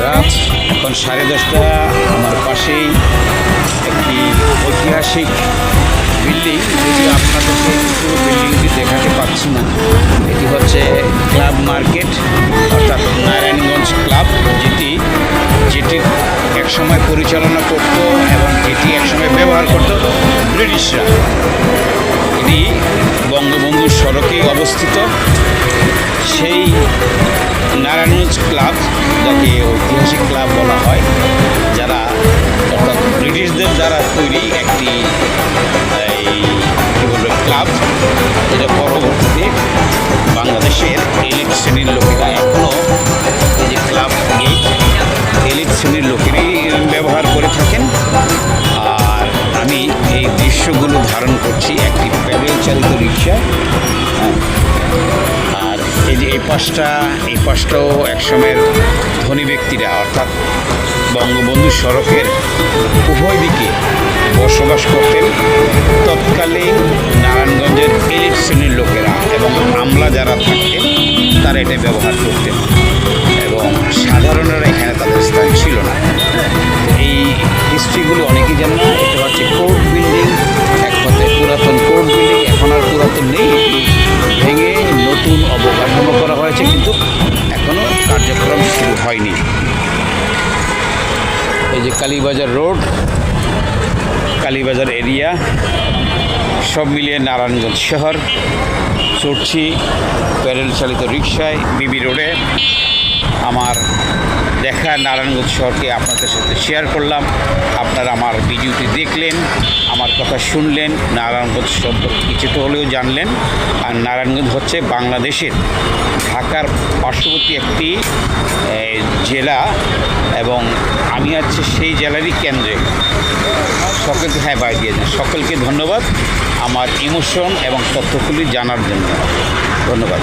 রাত এখন 10:30। আমার পাশেই একটি ঐতিহাসিক বিল্ডিং, যদিও আপনাদেরকে পুরো বিল্ডিংটি দেখাতে পাচ্ছি না। এটি হচ্ছে ক্লাব মার্কেট, অর্থাৎ নারায়ণগঞ্জ ক্লাব, যেটি একসময় পরিচালনা করত এবং যেটি একসময় ব্যবহার করত ব্রিটিশরা। এটি বঙ্গবন্ধু সড়কে অবস্থিত। সেই নারায়ণগঞ্জ ক্লাব, যাকে ঐতিহাসিক ক্লাব বলা হয়, যারা অর্থাৎ ব্রিটিশদের দ্বারা তৈরি একটি কী বলবো ক্লাব, যেটা পরবর্তীতে বাংলাদেশের এলিট শ্রেণীর লোকেরা এখনও এই যে ক্লাব গেট এলিট শ্রেণীর লোকেরাই ব্যবহার করে থাকেন। আর আমি এই দৃশ্যগুলো ধারণ করছি একটি প্যাডেল চালিত রিক্সা। আর এই যে এই পাশটাও একসময়ের ধনী ব্যক্তিরা, অর্থাৎ বঙ্গবন্ধু সড়কের উভয় দিকে বসবাস করতেন তৎকালীন নারায়ণগঞ্জের এলিট শ্রেণীর লোকেরা, এবং আমলা যারা থাকতেন তারা এটা ব্যবহার করতেন, এবং সাধারণেরা এখানে তাদের স্থান ছিল না। এই হিস্ট্রিগুলো অনেকেই জানে না। এটা হচ্ছে কোর্ট বিল্ডিং, এক কথায় পুরাতন কোর্ট বিল্ডিং। এখন আর পুরাতন নেই, এটি ভেঙে নতুন অবকাঠামো করা হয়েছে, কিন্তু এখনও কার্যক্রম শুরু হয়নি। এই যে কালীবাজার রোড, কালীবাজার এরিয়া, সব মিলিয়ে নারায়ণগঞ্জ শহর। চড়ছি প্যাডেল চালিত রিক্সায় বিবি রোডে। আমার দেখা নারায়ণগঞ্জ শহরকে আপনাদের সাথে শেয়ার করলাম। আপনারা আমার ভিডিওটি দেখলেন, আমার কথা শুনলেন, নারায়ণগঞ্জ সম্পর্কে কিছুটা হলেও জানলেন। আর নারায়ণগঞ্জ হচ্ছে বাংলাদেশের ঢাকার পার্শ্ববর্তী একটি জেলা, এবং আমি আছি সেই জেলারই কেন্দ্রে। সকলকে বাই দিয়ে দেন। সকলকে ধন্যবাদ আমার ইমোশন এবং তথ্যগুলি জানার জন্য। ধন্যবাদ।